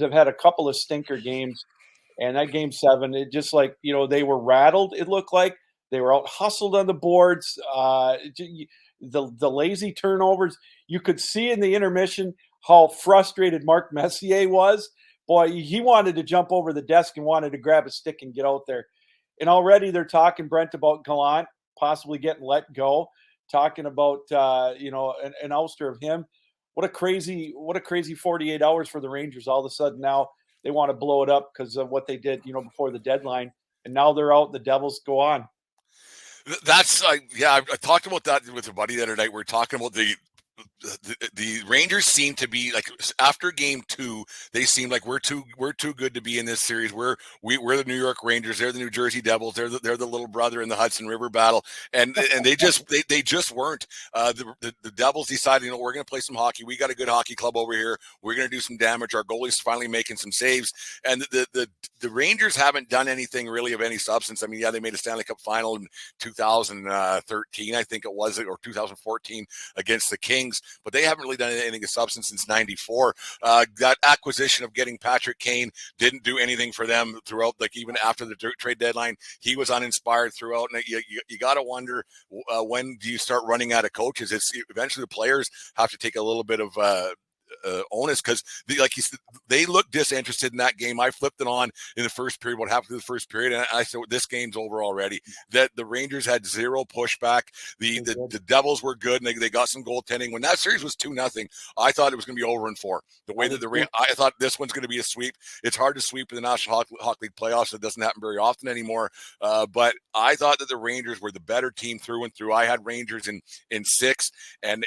have had a couple of stinker games, and that game 7, it just like, they were rattled. It looked like they were out hustled on the boards. The lazy turnovers, you could see in the intermission how frustrated Mark Messier was. Boy, he wanted to jump over the desk and wanted to grab a stick and get out there. And already they're talking, Brent, about Gallant possibly getting let go, talking about an ouster of him. What a crazy 48 hours for the Rangers. All of a sudden now they want to blow it up because of what they did, before the deadline. And now they're out. The Devils go on. That's I talked about that with a buddy the other night. We're talking about the Rangers seem to be like, after game 2, they seem like we're too good to be in this series. We're the New York Rangers. They're the New Jersey Devils. They're the little brother in the Hudson River battle, and they just weren't. The Devils decided, we're going to play some hockey. We got a good hockey club over here. We're going to do some damage. Our goalie's finally making some saves, and the Rangers haven't done anything really of any substance. I mean, yeah, they made a Stanley Cup final in 2013, I think it was, or 2014 against the Kings. But they haven't really done anything of substance since '94. That acquisition of getting Patrick Kane didn't do anything for them throughout. Like, even after the trade deadline, he was uninspired throughout. And you got to wonder, when do you start running out of coaches? It's eventually the players have to take a little bit of onus, because they look disinterested in that game. I flipped it on in the first period, what happened in the first period, and I said, this game's over already. That the Rangers had zero pushback. The Devils were good, and they got some goaltending. When that series was 2-0, I thought it was going to be over in 4. The way that I thought this one's going to be a sweep. It's hard to sweep in the National Hockey League playoffs. It doesn't happen very often anymore. But I thought that the Rangers were the better team through and through. I had Rangers in 6, and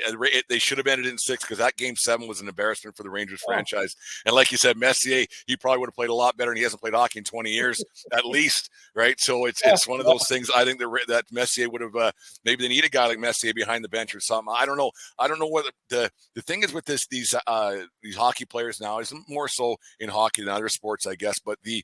they should have ended in 6, because that game 7 was an embarrassment for the Rangers franchise. And like you said, Messier, he probably would have played a lot better, and he hasn't played hockey in 20 years at least, right? So it's one of those things. I think that Messier would have maybe they need a guy like Messier behind the bench or something. I don't know what the thing is with these hockey players now. Isn't more so in hockey than other sports, I guess, but the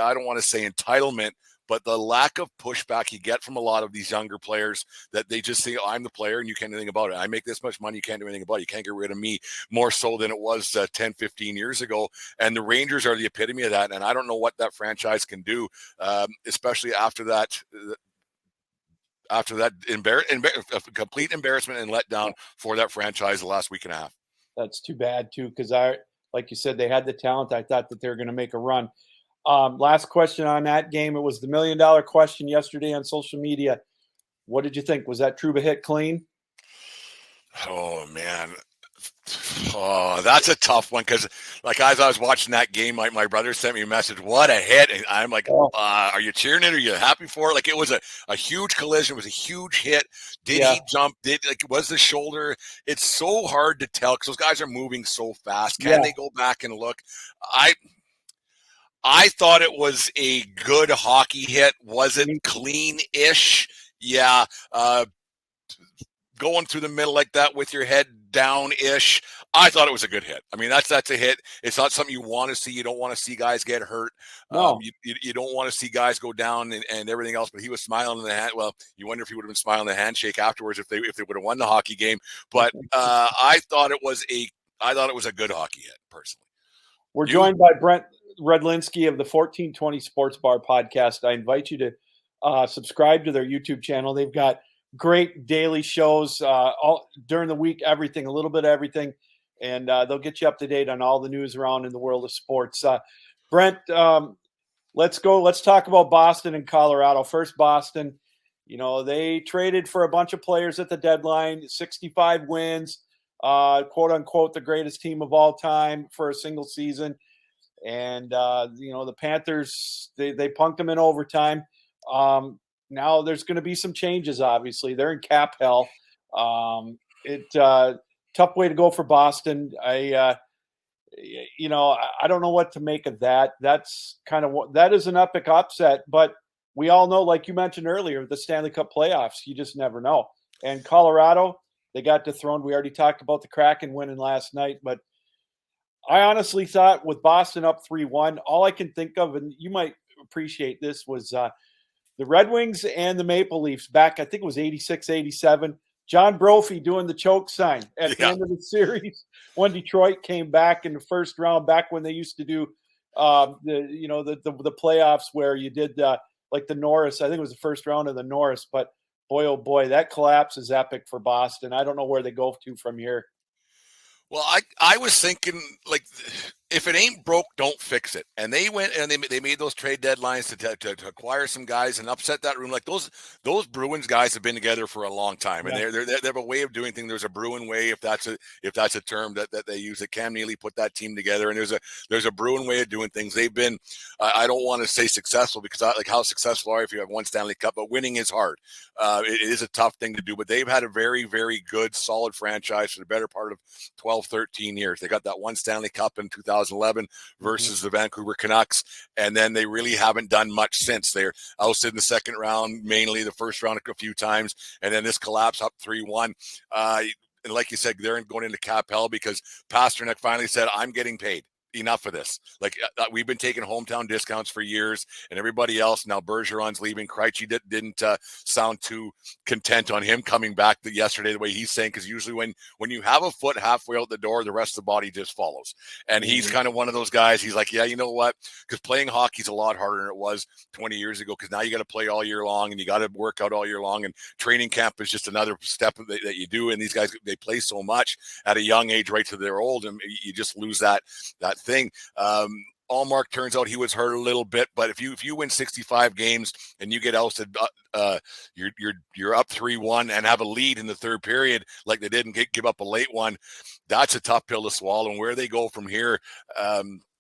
I don't want to say entitlement, but the lack of pushback you get from a lot of these younger players, that they just say, I'm the player and you can't do anything about it. I make this much money, you can't do anything about it. You can't get rid of me, more so than it was 10, 15 years ago. And the Rangers are the epitome of that. And I don't know what that franchise can do, especially after that complete embarrassment and letdown for that franchise the last week and a half. That's too bad, too, because like you said, they had the talent. I thought that they were going to make a run. Last question on that game. It was the $1 million question yesterday on social media. What did you think? Was that Trouba hit clean? Oh, man. Oh, that's a tough one, because like, as I was watching that game, my brother sent me a message, what a hit. And I'm like, are you cheering it? Are you happy for it? Like, it was a huge collision. It was a huge hit. Did he jump? Was the shoulder? It's so hard to tell, because those guys are moving so fast. Can they go back and look? I thought it was a good hockey hit. Was it clean-ish? Yeah. Going through the middle like that with your head down-ish, I thought it was a good hit. I mean, that's a hit. It's not something you want to see. You don't want to see guys get hurt. No. You don't want to see guys go down and everything else. But he was smiling in the hand. Well, you wonder if he would have been smiling in the handshake afterwards if they would have won the hockey game. But I thought it was a good hockey hit, personally. We're joined by Brent Redlinski of the 1420 Sports Bar podcast. I invite you to subscribe to their YouTube channel. They've got great daily shows all during the week, a little bit of everything, and they'll get you up to date on all the news around in the world of sports. Brent, let's talk about Boston and Colorado. First, Boston, they traded for a bunch of players at the deadline, 65 wins, quote unquote, the greatest team of all time for a single season. And, the Panthers, they punked them in overtime. Now there's going to be some changes, obviously. They're in cap hell. Tough way to go for Boston. I don't know what to make of that. That's that is an epic upset, but we all know, like you mentioned earlier, the Stanley Cup playoffs, you just never know. And Colorado, they got dethroned. We already talked about the Kraken winning last night, but I honestly thought with Boston up 3-1, all I can think of, and you might appreciate this, was the Red Wings and the Maple Leafs back, I think it was 86, 87, John Brophy doing the choke sign at the Yeah. end of the series when Detroit came back in the first round, back when they used to do the playoffs where you did like the Norris. I think it was the first round of the Norris, but boy, oh boy, that collapse is epic for Boston. I don't know where they go to from here. Well, I was thinking, like, if it ain't broke, don't fix it. And they went and they made those trade deadlines to acquire some guys and upset that room. Like those Bruins guys have been together for a long time, and Yeah. they have a way of doing things. There's a Bruin way, if that's a term that they use. That Cam Neely put that team together, and there's a Bruin way of doing things. They've been, I don't want to say successful, because like how successful are you if you have one Stanley Cup? But winning is hard. It is a tough thing to do. But they've had a very, very good, solid franchise for the better part of 12, 13 years. They got that one Stanley Cup in 2011 versus the Vancouver Canucks, and then they really haven't done much since. They're ousted in the second round, mainly the first round a few times, and then this collapse up 3-1. And like you said, they're going into cap hell because Pasternak finally said, I'm getting paid. Enough of this. Like we've been taking hometown discounts for years, and everybody else now. Bergeron's leaving. Krejci didn't sound too content on him coming back yesterday the way he's saying, because usually when you have a foot halfway out the door, the rest of the body just follows. And he's kind of one of those guys. He's like, yeah, you know what? Because playing hockey's a lot harder than it was 20 years ago. Because now you got to play all year long, and you got to work out all year long. And training camp is just another step that you do. And these guys, they play so much at a young age, right to their old, and you just lose that thing. Allmark, turns out he was hurt a little bit, but if you win 65 games and you get ousted, you're up 3-1 and have a lead in the third period like they didn't give up a late one. That's a tough pill to swallow. And where they go from here,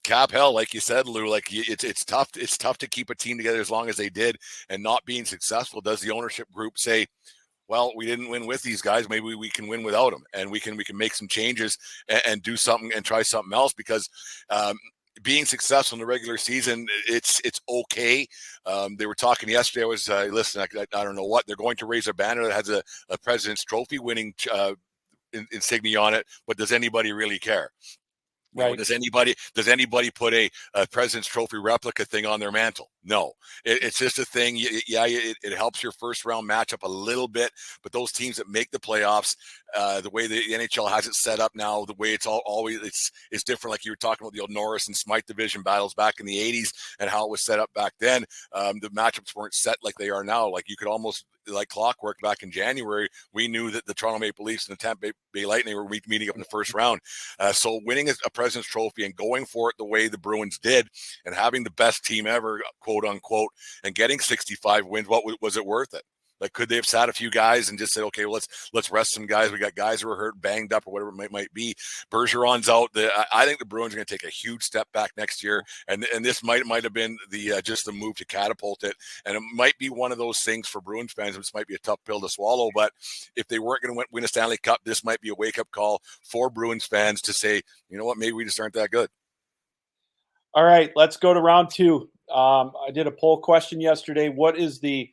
cap hell, like you said, Lou. Like it's tough. It's tough to keep a team together as long as they did, and not being successful. Does the ownership group say, well, we didn't win with these guys, maybe we can win without them, and we can make some changes and do something and try something else? Because being successful in the regular season, it's okay. They were talking yesterday. I was listening. I don't know what they're going to raise a banner that has a President's Trophy winning insignia on it, but does anybody really care? Right. Does anybody put a President's Trophy replica thing on their mantle? No. It's just a thing. It helps your first round matchup a little bit, but those teams that make the playoffs, the way the NHL has it set up now, the way it's always it's different. Like you were talking about the old Norris and Smythe division battles back in the 80s and how it was set up back then. The matchups weren't set like they are now. Like you could almost, like clockwork, back in January, we knew that the Toronto Maple Leafs and the Tampa Bay Lightning were meeting up in the first round. So winning a President's Trophy and going for it the way the Bruins did, and having the best team ever, quote unquote, and getting 65 wins, what was it worth it? Like, could they have sat a few guys and just said, okay, well, let's rest some guys. We got guys who are hurt, banged up, or whatever it might be. Bergeron's out. I think the Bruins are going to take a huge step back next year, and this might have been just the move to catapult it. And it might be one of those things for Bruins fans. This might be a tough pill to swallow, but if they weren't going to win a Stanley Cup, this might be a wake up call for Bruins fans to say, you know what, maybe we just aren't that good. All right, let's go to round two. I did a poll question yesterday. What is the